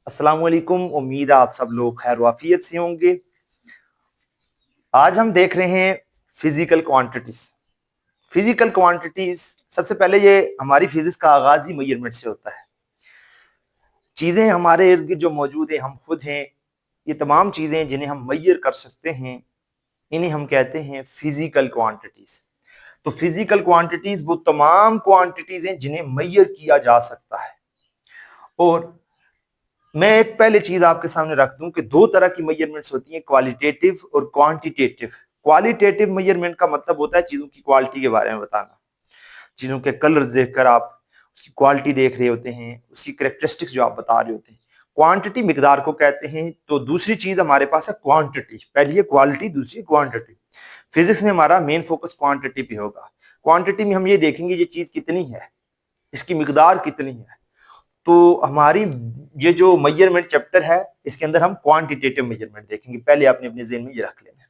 अस्सलाम वालेकुम। उम्मीद है आप सब लोग खैर वाफियत से होंगे। आज हम देख रहे हैं फिजिकल क्वांटिटीज। फिजिकल क्वांटिटीज सबसे पहले ये हमारी फिजिक्स का आगाज ही मेजरमेंट से होता है। चीजें हमारे इर्द गिर्द जो मौजूद है, हम खुद हैं, ये तमाम चीजें जिन्हें हम मैयर कर सकते हैं, इन्हें हम कहते हैं फिजिकल क्वांटिटीज। तो फिजिकल क्वांटिटीज वो तमाम क्वांटिटीज हैं जिन्हें मैयर किया जा सकता है। और मैं एक पहले चीज आपके सामने रख दूं कि दो तरह की मेजरमेंट्स होती हैं, क्वालिटेटिव और क्वांटिटेटिव। क्वालिटेटिव मेजरमेंट का मतलब होता है चीजों की क्वालिटी के बारे में बताना। चीजों के कलर्स देखकर आप उसकी क्वालिटी देख रहे होते हैं, उसकी कैरेक्टरिस्टिक्स जो आप बता रहे होते हैं। क्वांटिटी मिकदार को कहते हैं। तो दूसरी चीज हमारे पास है क्वांटिटी। पहली है क्वालिटी, दूसरी क्वांटिटी। फिजिक्स में हमारा मेन फोकस क्वांटिटी पे होगा। क्वांटिटी में हम ये देखेंगे ये चीज कितनी है, इसकी मिकदार कितनी है। तो हमारी ये जो मेजरमेंट चैप्टर है, इसके अंदर हम क्वांटिटेटिव मेजरमेंट देखेंगे। पहले आपने अपने ज़हन में ये रख लेना है।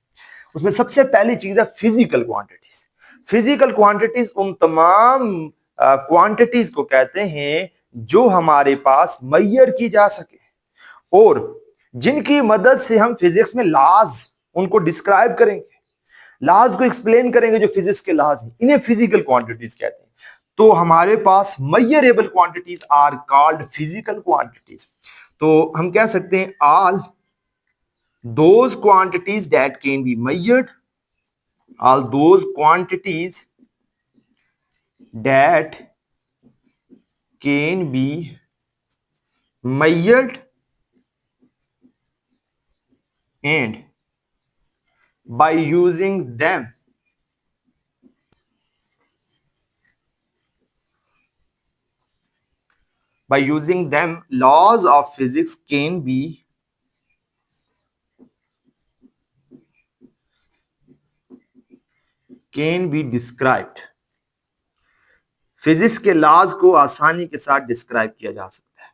उसमें सबसे पहली चीज है फिजिकल क्वांटिटीज। फिजिकल क्वांटिटीज उन तमाम क्वांटिटीज को कहते हैं जो हमारे पास मैयर की जा सके और जिनकी मदद से हम फिजिक्स में लॉज उनको डिस्क्राइब करेंगे, लॉज को एक्सप्लेन करेंगे। जो फिजिक्स के लॉज हैं इन्हें फिजिकल क्वांटिटीज कहते हैं। तो हमारे पास measurable quantities are called physical quantities. तो हम कह सकते हैं all those quantities that can be measured, all those quantities that can be measured and by using them laws of physics can be described। Physics के laws को आसानी के साथ डिस्क्राइब किया जा सकता है।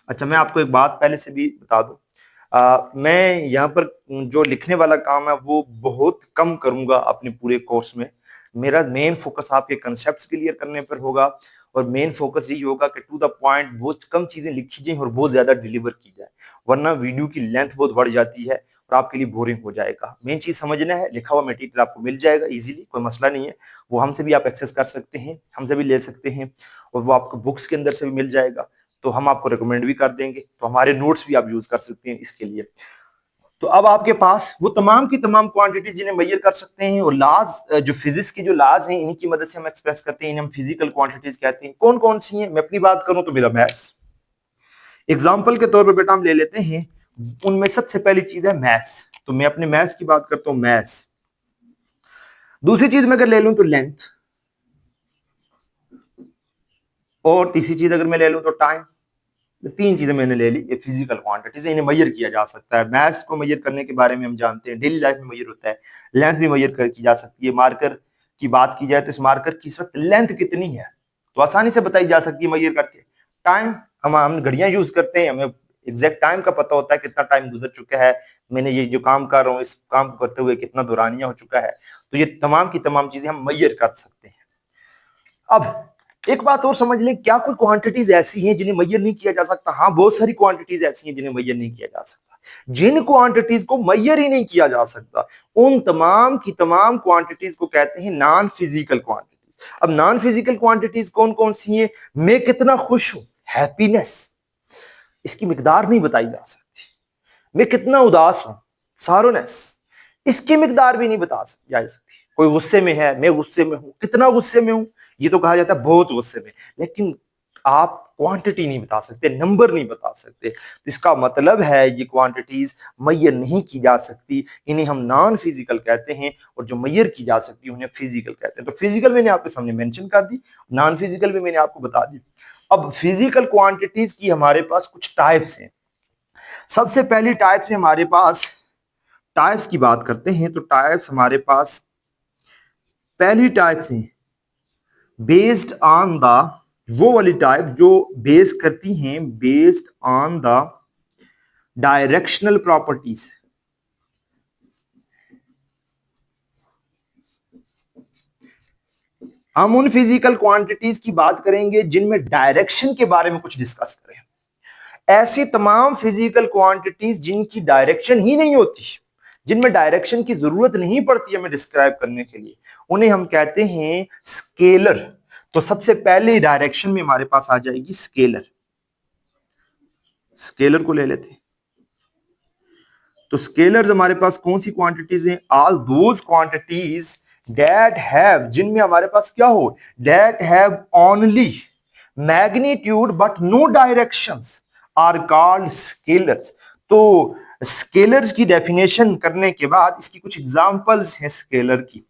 अच्छा, मैं आपको एक बात पहले से भी बता दूं। मैं यहाँ पर जो लिखने वाला काम है वो बहुत कम करूंगा अपने पूरे कोर्स में। मेरा मेन फोकस आपके कंसेप्ट्स क्लियर करने पर होगा और मेन फोकस यही होगा कि टू द पॉइंट बहुत कम चीजें लिखी जाए और बहुत ज्यादा डिलीवर की जाए, वरना वीडियो की लेंथ बहुत बढ़ जाती है और आपके लिए बोरिंग हो जाएगा। मेन चीज समझना है, लिखा हुआ मटेरियल आपको मिल जाएगा इजीली, कोई मसला नहीं है। वो हमसे भी आप एक्सेस कर सकते हैं, हमसे भी ले सकते हैं और वो आपको बुक्स के अंदर से भी मिल जाएगा। तो हम आपको रिकमेंड भी कर देंगे, तो हमारे नोट्स भी आप यूज कर सकते हैं इसके लिए। तो अब आपके पास वो तमाम की तमाम क्वांटिटीज जिन्हें मेजर कर सकते हैं और लाज, जो फिजिक्स की जो लाज हैं, इनकी मदद से हम एक्सप्रेस करते हैं, इन्हें हम फिजिकल क्वांटिटीज कहते हैं। कौन कौन सी हैं? मैं अपनी बात करूं तो मेरा मैथ्स एग्जाम्पल के तौर पर बेटा हम ले लेते हैं। उनमें सबसे पहली चीज है मैथ्स। तो मैं अपने मैथ्स की बात करता हूं, मैथ्स। दूसरी चीज मैं अगर ले लूं तो लेंथ, और तीसरी चीज अगर मैं ले लूं तो टाइम। तीन चीजें मैंने ले ली, ये फिजिकल क्वांटिटीज है, इन्हें मेजर किया जा सकता है। मैथ्स को मेजर करने के बारे में हम जानते हैं, डेली लाइफ में मेजर होता है। लेंथ भी मेजर कर की जा सकती है। मार्कर की बात की जाए तो इस मार्कर की इस वक्त लेंथ कितनी है तो आसानी से बताई जा सकती है मेजर करके। टाइम, हम घड़ियां यूज करते हैं, हमें एग्जैक्ट टाइम का पता होता है, कितना टाइम गुजर चुका है, मैंने ये जो काम कर रहा हूँ इस काम को करते हुए कितना दौरानिया हो चुका है। तो ये तमाम की तमाम चीजें हम मेजर कर सकते हैं। अब एक बात और समझ लें, क्या कोई क्वांटिटीज ऐसी हैं जिन्हें मेजर नहीं किया जा सकता? हाँ, बहुत सारी क्वांटिटीज ऐसी हैं जिन्हें मेजर नहीं किया जा सकता। जिन क्वांटिटीज को मेजर ही नहीं किया जा सकता, उन तमाम की तमाम क्वांटिटीज को कहते हैं नॉन फिजिकल क्वांटिटीज। अब नॉन फिजिकल क्वांटिटीज कौन कौन सी हैं? मैं कितना खुश हूं, हैप्पीनेस, इसकी मिकदार नहीं बताई जा सकती। मैं कितना उदास हूं, सैडनेस, इसकी मिकदार भी नहीं बता जा सकती। कोई गुस्से में है, मैं गुस्से में हूं, कितना गुस्से में हूं ये तो कहा जाता है बहुत गुस्से में, लेकिन आप क्वांटिटी नहीं बता सकते, नंबर नहीं बता सकते। तो इसका मतलब है ये क्वांटिटीज मैयर नहीं की जा सकती, इन्हें हम नॉन फिजिकल कहते हैं, और जो मैयर की जा सकती है उन्हें फिजिकल कहते हैं। तो फिजिकल मैंने आपके सामने मेंशन कर दी, नॉन फिजिकल भी मैंने आपको बता दी। अब फिजिकल क्वांटिटीज की हमारे पास कुछ टाइप्स हैं। सबसे पहली टाइप से हमारे पास, टाइप्स की बात करते हैं तो टाइप्स हमारे पास पहली टाइप से बेस्ड ऑन द, वो वाली टाइप जो बेस करती हैं based on the directional properties. हम उन फिजिकल क्वांटिटीज की बात करेंगे जिनमें डायरेक्शन के बारे में कुछ डिस्कस करें। ऐसी तमाम फिजिकल क्वांटिटीज जिनकी डायरेक्शन ही नहीं होती, जिनमें डायरेक्शन की जरूरत नहीं पड़ती हमें डिस्क्राइब करने के लिए, उन्हें हम कहते हैं स्केलर। तो सबसे पहले डायरेक्शन में हमारे पास आ जाएगी स्केलर। स्केलर को ले लेते हैं। तो स्केलर्स हमारे पास कौन सी क्वांटिटीज हैं? All those quantities that have, जिनमें हमारे पास क्या हो, that have only magnitude but no directions are called scalars. तो स्केलर्स की डेफिनेशन करने के बाद इसकी कुछ एग्जांपल्स हैं स्केलर की।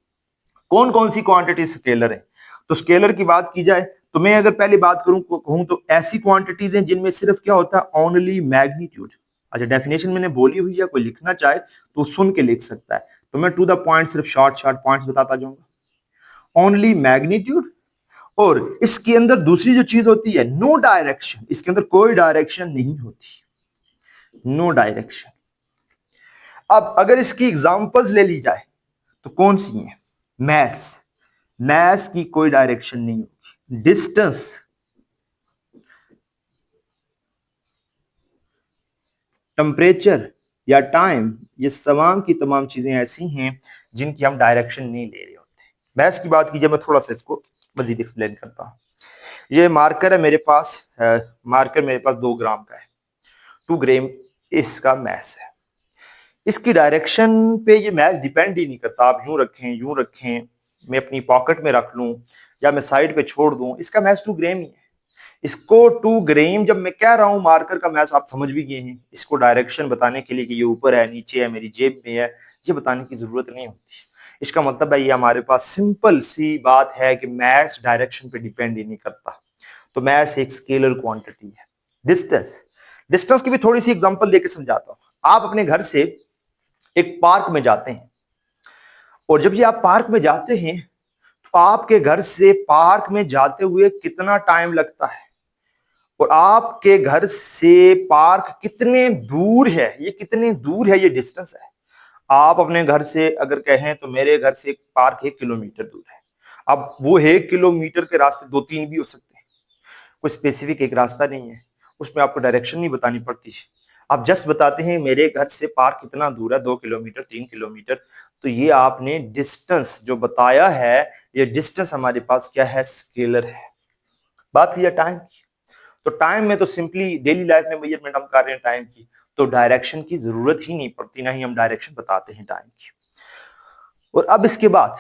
कौन कौन सी क्वांटिटी स्केलर है? तो स्केलर की बात की जाए तो मैं अगर पहले बात कहूं तो ऐसी क्वांटिटीज हैं जिनमें सिर्फ क्या होता है, ओनली मैग्नीट्यूड। अच्छा, डेफिनेशन मैंने बोली हुई है, कोई लिखना चाहे तो सुन के लिख सकता है, तो मैं टू द पॉइंट सिर्फ शॉर्ट शॉर्ट पॉइंट्स बताता जाऊंगा। ओनली मैग्नीट्यूड, और इसके अंदर दूसरी जो चीज होती है नो डायरेक्शन, इसके अंदर कोई डायरेक्शन नहीं होती, नो डायरेक्शन। अब अगर इसकी एग्जांपल्स ले ली जाए तो कौन सी हैं? मैस, मैस की कोई डायरेक्शन नहीं होगी। डिस्टेंस, टेम्परेचर या टाइम, ये तमाम की तमाम चीजें ऐसी हैं जिनकी हम डायरेक्शन नहीं ले रहे होते। मैथ्स की बात कीजिए, मैं थोड़ा सा इसको मजीद एक्सप्लेन करता हूं। ये मार्कर है मेरे पास, मार्कर मेरे पास 2 ग्राम का है, 2 ग्राम इसका मैस है। इसकी डायरेक्शन पे ये मैच डिपेंड ही नहीं करता। आप यूं रखें, मैं अपनी पॉकेट में रख लूं या मैं साइड पे छोड़ दूं, इसका मैच 2 ग्राम ही है। इसको 2 ग्राम जब मैं कह रहा हूं मार्कर का मैच, आप समझ भी गए हैं। इसको डायरेक्शन बताने के लिए कि ये ऊपर है, नीचे है, मेरी जेब में है, ये बताने की जरूरत नहीं होती। इसका मतलब है ये हमारे पास सिंपल सी बात है कि मैच डायरेक्शन पे डिपेंड ही नहीं करता। तो मैच एक स्केलर क्वांटिटी है। डिस्टेंस, डिस्टेंस की भी थोड़ी सी एग्जांपल देकर समझाता हूं। आप अपने घर से एक पार्क में जाते हैं, और जब ये आप पार्क में जाते हैं तो आपके घर से पार्क में जाते हुए कितना टाइम लगता है, और आपके घर से पार्क कितने दूर है, ये कितने दूर है, ये डिस्टेंस है। आप अपने घर से अगर कहें तो मेरे घर से पार्क 1 किलोमीटर दूर है। अब वो 1 किलोमीटर के रास्ते 2-3 भी हो सकते हैं, कोई स्पेसिफिक एक रास्ता नहीं है, उसमें आपको डायरेक्शन नहीं बतानी पड़ती। आप जस्ट बताते हैं मेरे घर से पार्क कितना दूर है, 2 किलोमीटर, 3 किलोमीटर। तो ये आपने डिस्टेंस जो बताया है, ये डिस्टेंस हमारे पास क्या है, स्केलर है। बात की टाइम की, तो टाइम में तो सिंपली डेली लाइफ में मेजरमेंट हम कर रहे हैं टाइम की, तो डायरेक्शन की जरूरत ही नहीं पड़ती, ना ही हम डायरेक्शन बताते हैं टाइम की। और अब इसके बाद,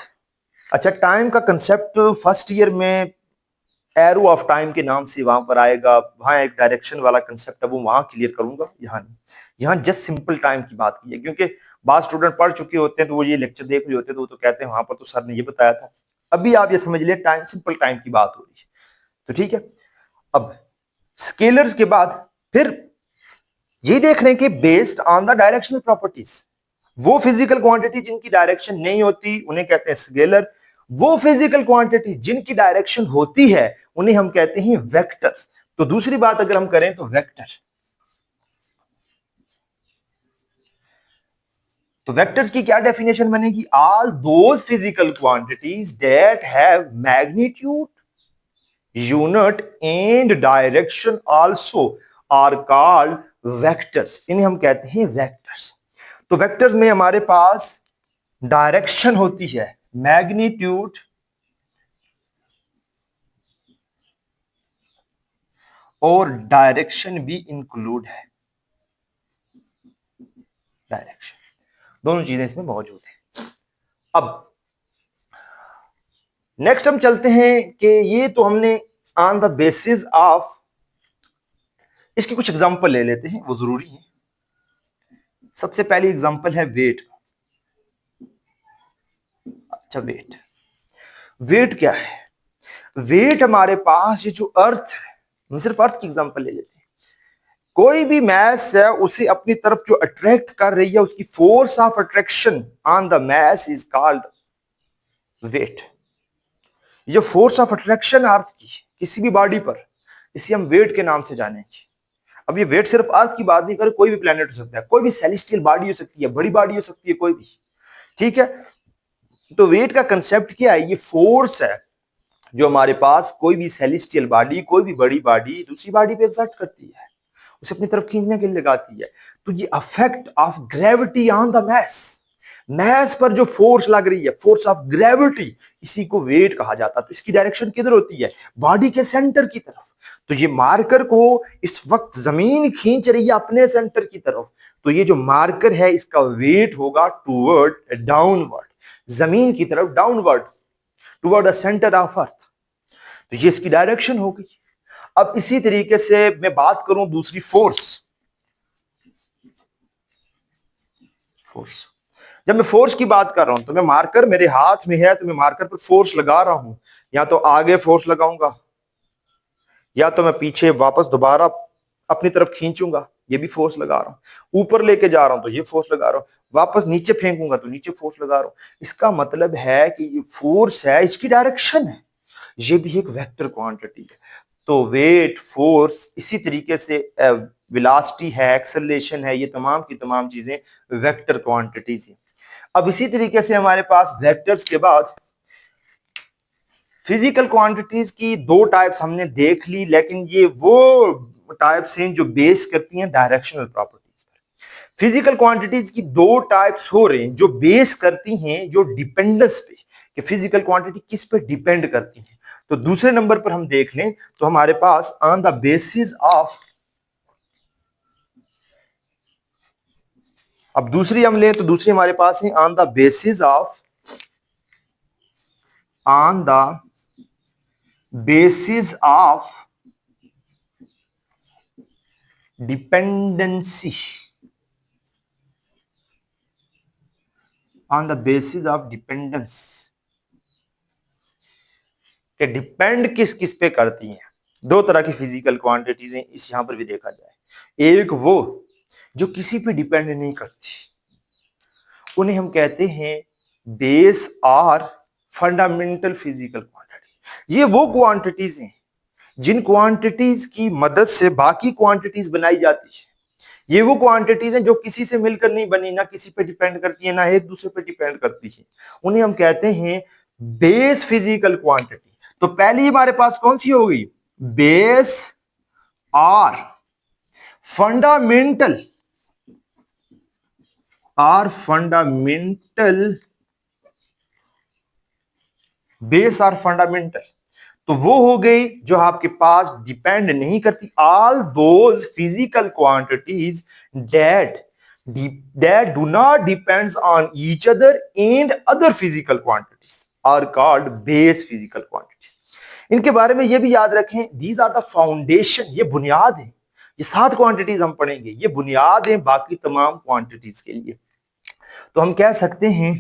अच्छा, टाइम का कंसेप्ट फर्स्ट ईयर में एरो ऑफ टाइम के नाम से वहां पर आएगा, वहां एक डायरेक्शन वाला कंसेप्ट है वो वहां क्लियर करूंगा, यहाँ नहीं। यहाँ जस्ट सिंपल टाइम की बात की है, क्योंकि बाद स्टूडेंट पढ़ चुके होते हैं तो वो ये लेक्चर देख रहे होते हैं तो वो तो कहते हैं वहां पर तो सर ने ये बताया था। अभी आप ये समझ ले टाइम, सिंपल टाइम की बात हो रही है, तो ठीक है। अब स्केलर्स के बाद फिर ये देख रहे हैं कि based on the directional properties, वो फिजिकल क्वांटिटी जिनकी डायरेक्शन नहीं होती उन्हें कहते हैं स्केलर। वो फिजिकल क्वांटिटी जिनकी डायरेक्शन होती है उन्हें हम कहते हैं वेक्टर्स। तो दूसरी बात अगर हम करें तो वेक्टर, तो वेक्टर्स की क्या डेफिनेशन बनेगी? All those physical quantities that have magnitude, unit and direction also are called vectors. इन्हें हम कहते हैं वेक्टर्स। तो वेक्टर्स में हमारे पास डायरेक्शन होती है, मैग्नीट्यूड और डायरेक्शन भी इंक्लूड है, डायरेक्शन, दोनों चीजें इसमें मौजूद है। अब नेक्स्ट हम चलते हैं कि ये तो हमने ऑन द बेसिस ऑफ, इसकी कुछ एग्जांपल ले लेते हैं, वो जरूरी है। सबसे पहली एग्जांपल है वेट। अच्छा, वेट, वेट क्या है? वेट हमारे पास ये जो अर्थ है, हम सिर्फ अर्थ की एग्जांपल ले लेते हैं। कोई भी मैस है उसे अपनी तरफ जो अट्रैक्ट कर रही है, उसकी force of attraction on the mass is called weight. ये फोर्स ऑफ अट्रैक्शन अर्थ की किसी भी बॉडी पर, इसे हम वेट के नाम से जानेंगे। अब ये वेट सिर्फ अर्थ की बात नहीं कर, कोई भी प्लेनेट हो सकता है, कोई भी सेलेस्टियल बॉडी हो सकती है, बड़ी बॉडी हो सकती है, कोई भी, ठीक है। तो वेट का कंसेप्ट क्या है? ये फोर्स है जो हमारे पास कोई भी सेलेस्टियल बॉडी, कोई भी बड़ी बॉडी दूसरी बॉडी पे एक्सर्ट करती है, उसे अपनी तरफ खींचने के लिए लगाती है। तो ये effect of gravity on the mass, mass पर जो फोर्स लग रही है, फोर्स ऑफ ग्रेविटी, इसी को वेट कहा जाता है। तो इसकी डायरेक्शन किधर होती है? बॉडी के सेंटर की तरफ। तो ये मार्कर को इस वक्त जमीन खींच रही है अपने सेंटर की तरफ, तो ये जो मार्कर है इसका वेट होगा टूवर्ड डाउनवर्ड, जमीन की तरफ, downward toward the centre of earth. तो ये इसकी डायरेक्शन होगी। अब इसी तरीके से मैं बात करूं दूसरी फोर्स। फोर्स, जब मैं फोर्स की बात कर रहा हूं तो मैं मार्कर मेरे हाथ में है, तो मैं मार्कर पर फोर्स लगा रहा हूं, या तो आगे फोर्स लगाऊंगा, या तो मैं पीछे वापस दोबारा अपनी तरफ खींचूंगा, ये भी फोर्स लगा रहा हूं। ऊपर लेके जा रहा हूं तो ये फोर्स लगा रहा हूं, वापस नीचे फेंकूंगा तो नीचे फोर्स लगा रहा हूं। इसका मतलब है कि ये फोर्स है, इसकी डायरेक्शन है, ये भी एक वेक्टर क्वांटिटी है। तो वेट, फोर्स, इसी तरीके से वेलोसिटी है, एक्सेलरेशन है, ये तमाम की तमाम चीजें वेक्टर क्वांटिटीज हैं। अब इसी तरीके से हमारे पास वेक्टर्स के बाद फिजिकल क्वांटिटीज की दो टाइप्स हमने देख ली, लेकिन ये वो टाइप्स हैं जो बेस करती हैं डायरेक्शनल प्रॉपर्टीज पर। फिजिकल क्वांटिटीज की दो टाइप्स हो रहे हैं जो बेस करती हैं जो डिपेंडेंस पे, कि फिजिकल क्वांटिटी किस पे डिपेंड करती हैं। तो दूसरे नंबर पर हम देख लें तो हमारे pass on the basis of, अब दूसरी हम लें तो दूसरी हमारे पास है on the basis of, on the basis of dependency, on the basis of dependence, कि डिपेंड किस किस पे करती हैं। दो तरह की फिजिकल क्वांटिटीज हैं, इस यहां पर भी देखा जाए। एक वो जो किसी पे डिपेंड नहीं करती, उन्हें हम कहते हैं बेस और फंडामेंटल फिजिकल क्वांटिटी। ये वो क्वांटिटीज हैं जिन क्वांटिटीज की मदद से बाकी क्वांटिटीज बनाई जाती है। ये वो क्वांटिटीज हैं जो किसी से मिलकर नहीं बनी, ना किसी पे डिपेंड करती है, ना एक दूसरे पे डिपेंड करती है। उन्हें हम कहते हैं बेस फिजिकल क्वांटिटी। तो पहली हमारे पास कौन सी होगी? बेस और फंडामेंटल, और फंडामेंटल, बेस और फंडामेंटल। तो वो हो गई जो आपके पास डिपेंड नहीं करती। All those physical quantities that that do not depends on each other and other physical quantities are called base physical quantities. इनके बारे में ये भी याद रखें, these are the foundation, ये बुनियाद है। ये 7 क्वांटिटीज हम पढ़ेंगे, ये बुनियाद है बाकी तमाम क्वांटिटीज के लिए। तो हम कह सकते हैं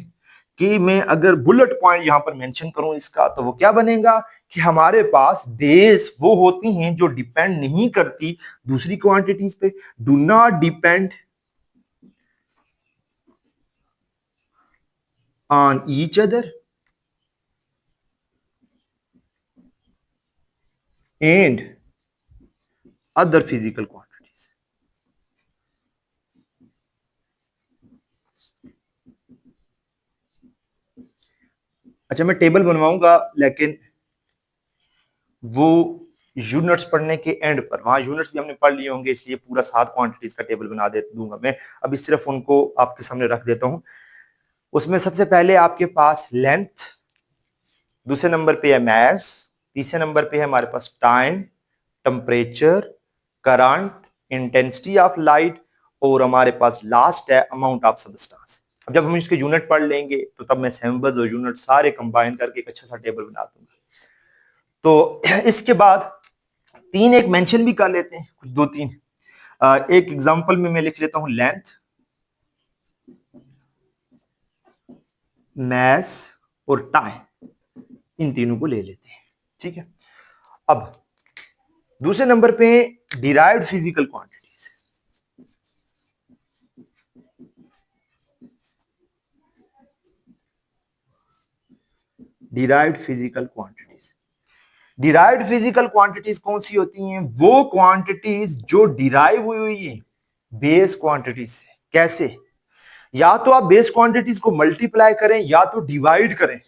कि मैं अगर बुलेट पॉइंट यहां पर मेंशन करूं इसका, तो वो क्या बनेगा कि हमारे पास बेस वो होती हैं जो डिपेंड नहीं करती दूसरी क्वांटिटीज पे, do not depend on each other and other physical quantities. अच्छा, मैं टेबल बनवाऊंगा, लेकिन वो यूनिट्स पढ़ने के एंड पर, वहां यूनिट्स भी हमने पढ़ लिए होंगे, इसलिए पूरा 7 क्वांटिटीज का टेबल बना दे दूंगा मैं। अभी सिर्फ उनको आपके सामने रख देता हूं। उसमें सबसे पहले आपके पास लेंथ, दूसरे नंबर पे है मैस, तीसरे नंबर पे है हमारे पास time, temperature, current, intensity of light, और हमारे पास लास्ट है अमाउंट ऑफ सब्सटेंस। अब जब हम इसके यूनिट पढ़ लेंगे तो तब मैं सैंपल्स और यूनिट सारे कंबाइन करके एक अच्छा सा टेबल बना दूंगा। तो इसके बाद 3 एक मेंशन भी कर लेते हैं, कुछ 2-3। एक एग्जांपल में मैं लिख लेता हूं लेंथ, मैस और टाइम, इन तीनों को ले लेते हैं, ठीक है। अब दूसरे नंबर पे derived physical quantities. Derived physical quantities, derived physical quantities कौन सी होती हैं? वो क्वांटिटीज जो डिराइव हुई है बेस क्वांटिटीज से। कैसे? या तो आप बेस क्वांटिटीज को मल्टीप्लाई करें या तो डिवाइड करें,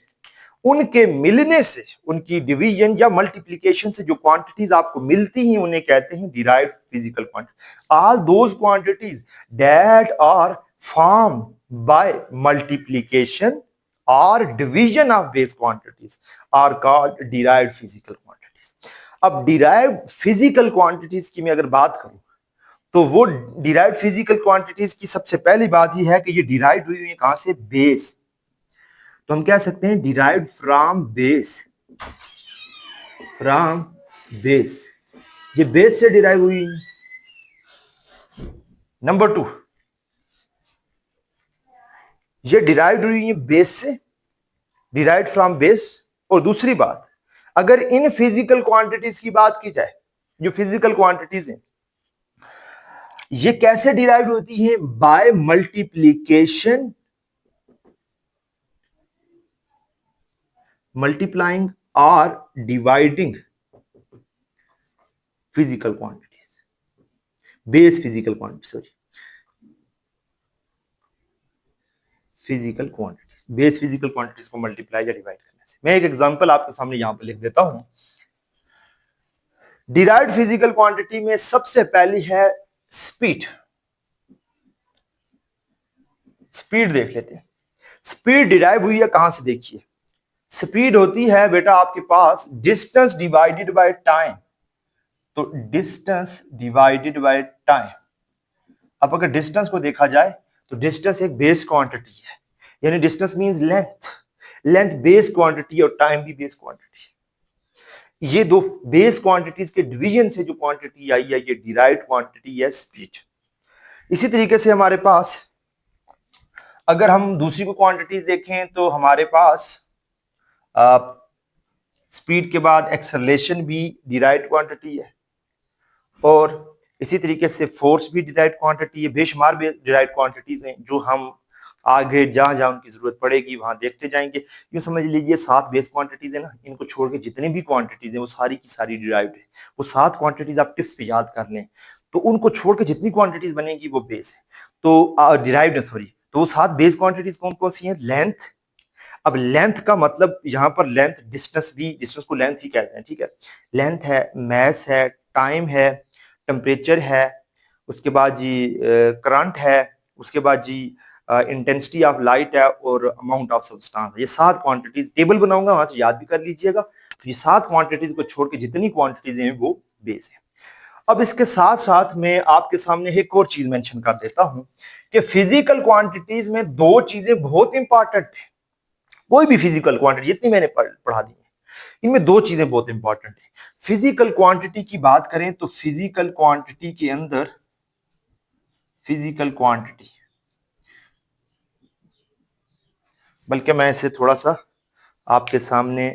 उनके मिलने से, उनकी डिवीजन या मल्टीप्लिकेशन से जो क्वांटिटीज आपको मिलती हैं उन्हें कहते हैं derived physical quantity. All those quantities that are form by multiplication और division of base quantities are called derived physical quantities. अब डिराइव्ड फिजिकल क्वांटिटीज की मैं अगर बात करूं तो वो डिराइव्ड फिजिकल क्वांटिटीज की सबसे पहली बात ये है कि ये डिराइव्ड हुई है कहां से? बेस। तो हम कह सकते हैं derived from base, from base, ये बेस से डिराइव हुई है। नंबर 2, ये डिराइव्ड हुई है बेस से, डिराइव्ड फ्रॉम बेस। और दूसरी बात, अगर इन फिजिकल क्वांटिटीज की बात की जाए, जो फिजिकल क्वांटिटीज हैं ये कैसे डिराइव होती है? बाय मल्टीप्लीकेशन, मल्टीप्लाइंग और dividing physical quantities, base physical quantity, sorry physical quantities, base physical quantities को मल्टीप्लाई या डिवाइड करने से। मैं एक एग्जांपल आपके सामने यहां पर लिख देता हूं। डिराइव्ड फिजिकल क्वांटिटी में सबसे पहली है स्पीड। स्पीड देख लेते हैं। स्पीड डिराइव हुई है कहां से? देखिए, स्पीड होती है बेटा आपके पास डिस्टेंस डिवाइडेड बाय टाइम। तो डिस्टेंस डिवाइडेड बाय टाइम। अब अगर डिस्टेंस को देखा जाए तो डिस्टेंस एक बेस क्वांटिटी है, यानी distance means length, length base quantity और टाइम भी बेस क्वांटिटी। ये दो बेस क्वांटिटीज के डिवीजन से जो क्वांटिटी आई है ये डिराइव्ड क्वांटिटी है स्पीड। इसी तरीके से हमारे पास अगर हम दूसरी को क्वांटिटीज देखें तो हमारे पास स्पीड के बाद एक्सेलरेशन भी डिराइव्ड क्वांटिटी है, और इसी तरीके से फोर्स भी डिराइव्ड क्वांटिटी है। बेशुमार डिराइव्ड क्वांटिटीज हैं जो हम आगे जहां जहां उनकी जरूरत पड़ेगी वहां देखते जाएंगे। यूं समझ लीजिए 7 बेस क्वांटिटीज है ना, इनको छोड़ के जितनी भी क्वांटिटीज हैं वो सारी की सारी डिराइव्ड है। वो 7 क्वांटिटीज आप टिप्स पे याद कर लें, तो उनको छोड़ के जितनी क्वांटिटीज बनेगी वो बेस है, तो डिराइव्ड है, सॉरी। तो वो 7 बेस क्वांटिटीज कौन कौन सी हैं? लेंथ। अब लेंथ का मतलब यहां पर लेंथ, डिस्टेंस भी, डिस्टेंस को लेंथ ही कहते हैं, ठीक है। लेंथ है, मैस है, टाइम है, टेम्परेचर है, उसके बाद जी करंट है, उसके बाद जी इंटेंसिटी ऑफ लाइट है, और अमाउंट ऑफ सब्सटेंस है। ये 7 क्वांटिटीज टेबल बनाऊंगा, वहां से याद भी कर लीजिएगा। तो ये 7 क्वांटिटीज को छोड़ के जितनी क्वांटिटीज हैं वो बेस है। अब इसके साथ साथ मैं आपके सामने एक और चीज मेंशन कर देता हूं कि फिजिकल क्वांटिटीज में 2 चीजें बहुत इंपॉर्टेंट है। कोई भी फिजिकल क्वांटिटी जितनी मैंने पढ़ा दी है, इनमें 2 चीजें बहुत इंपॉर्टेंट है। फिजिकल क्वांटिटी की बात करें तो फिजिकल क्वांटिटी के अंदर, फिजिकल क्वांटिटी, बल्कि मैं इसे थोड़ा सा आपके सामने,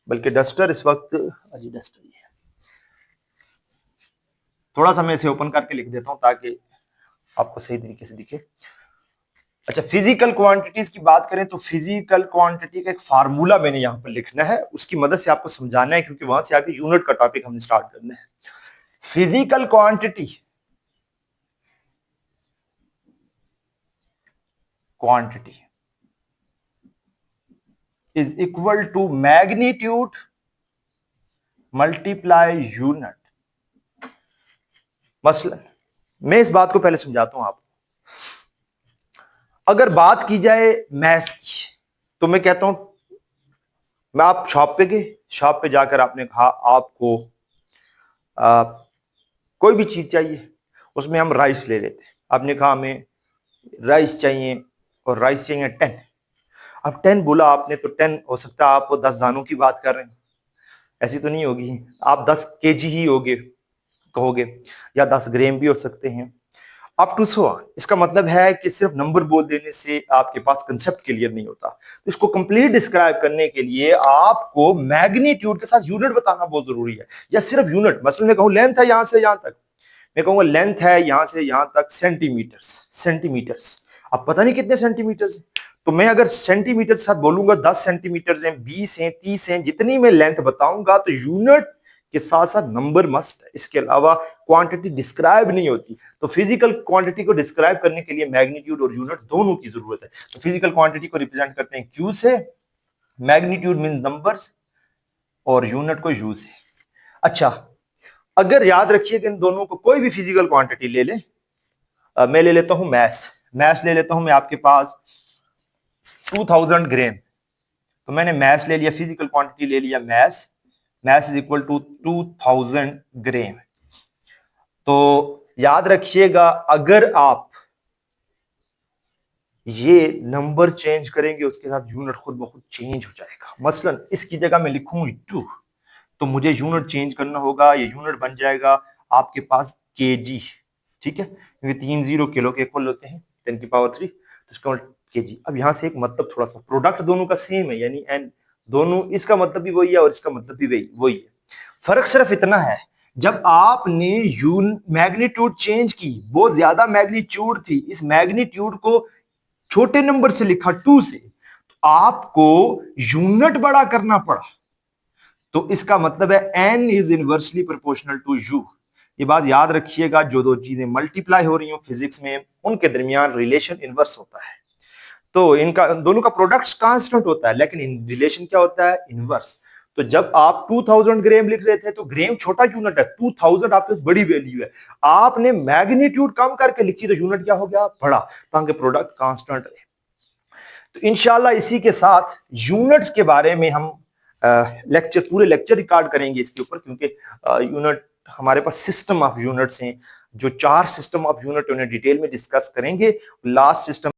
बल्कि डस्टर इस वक्त, अजी डस्टर ही है, थोड़ा सा मैं इसे ओपन करके लिख देता हूं ताकि आपको सही तरीके से दिखे। अच्छा, फिजिकल क्वांटिटीज की बात करें तो फिजिकल क्वांटिटी का एक फार्मूला मैंने यहां पर लिखना है, उसकी मदद से आपको समझाना है, क्योंकि वहां से आगे यूनिट का टॉपिक हमने स्टार्ट करना है। Physical quantity, quantity is equal to magnitude multiply unit. मसलन मैं इस बात को पहले समझाता हूं आपको। अगर बात की जाए मैथ्स की तो मैं कहता हूं, मैं आप शॉप पे गए, शॉप पे जाकर आपने कहा आपको कोई भी चीज चाहिए, उसमें हम राइस ले लेते हैं। आपने कहा हमें राइस चाहिए, और राइस चाहिए 10। अब 10 बोला आपने तो 10 हो सकता है आप 10 दानों की बात कर रहे हैं, ऐसी तो नहीं होगी। आप 10 केजी ही होगे कहोगे, या 10 ग्राम भी हो सकते हैं, अप टू सो। इसका मतलब है कि सिर्फ नंबर बोल देने से आपके पास कंसेप्ट क्लियर नहीं होता। तो इसको कंप्लीट डिस्क्राइब करने के लिए आपको मैग्नीट्यूड के साथ यूनिट बताना बहुत जरूरी है, या सिर्फ यूनिट। मसलन मैं कहूं लेंथ है यहां से यहां तक, मैं कहूंगा लेंथ है यहां से यहां तक सेंटीमीटर्स, सेंटीमीटर्स। अब पता नहीं कितने सेंटीमीटर्स है, तो मैं अगर सेंटीमीटर के साथ बोलूंगा 10 सेंटीमीटर हैं, 20 हैं, 30 हैं, जितनी मैं लेंथ बताऊंगा तो यूनिट के साथ साथ नंबर मस्ट है, इसके अलावा क्वांटिटी डिस्क्राइब नहीं होती। तो फिजिकल क्वांटिटी को डिस्क्राइब करने के लिए मैग्नीट्यूड और यूनिट दोनों की जरूरत है। तो फिजिकल क्वांटिटी को रिप्रेजेंट करते हैं क्यू से, मैग्नीट्यूड मीन नंबर्स, और यूनिट को यू से। अच्छा, अगर याद रखिए कि इन दोनों को कोई भी फिजिकल क्वांटिटी ले ले, मैं ले लेता हूं मैस ले लेता हूं मैं आपके पास 2000 ग्राम। तो मैंने मैस ले लिया, फिजिकल क्वांटिटी ले लिया मैस इज इक्वल टू 2000 ग्राम। तो याद रखिएगा, अगर आप ये नंबर चेंज करेंगे उसके साथ यूनिट खुद ब खुद चेंज हो जाएगा। मसलन इसकी जगह मैं लिखूं 2, तो मुझे यूनिट चेंज करना होगा, ये यूनिट बन जाएगा आपके पास केजी, ठीक है, क्योंकि 3 0 किलो के इक्वल होते हैं 10 की पावर 3, तो इसका केजी। अब यहां से एक मतलब थोड़ा सा, प्रोडक्ट दोनों का सेम है, यानी एन दोनों, इसका मतलब भी वही है और इसका मतलब भी वही है। फर्क सिर्फ इतना है, जब आपने मैग्नीट्यूड चेंज की, बहुत ज्यादा मैग्नीट्यूड थी, इस मैग्नीट्यूड को छोटे नंबर से लिखा 2 से, तो आपको यूनिट बड़ा करना पड़ा। तो इसका मतलब है n is inversely proportional to u। ये बात याद रखिएगा, जो दो चीजें मल्टीप्लाई हो रही हो फिजिक्स में, उनके दरमियान रिलेशन इनवर्स होता है। तो इनका दोनों का प्रोडक्ट कांस्टेंट होता है, लेकिन इन रिलेशन क्या होता है, इनवर्स। तो जब आप 2000 ग्राम लिख रहे थे तो ग्राम छोटा यूनिट है, 2000 आपके पास बड़ी वैल्यू है, आपने मैग्नीट्यूड कम करके लिखी तो यूनिट क्या हो गया, बड़ा, ताकि प्रोडक्ट कांस्टेंट रहे। तो इंशाल्लाह इसी के साथ यूनिट्स के बारे में हम पूरे लेक्चर रिकॉर्ड करेंगे इसके ऊपर, क्योंकि यूनिट हमारे पास सिस्टम ऑफ यूनिट्स हैं, जो 4 सिस्टम ऑफ यूनिट उन्हें डिटेल में डिस्कस करेंगे। Last system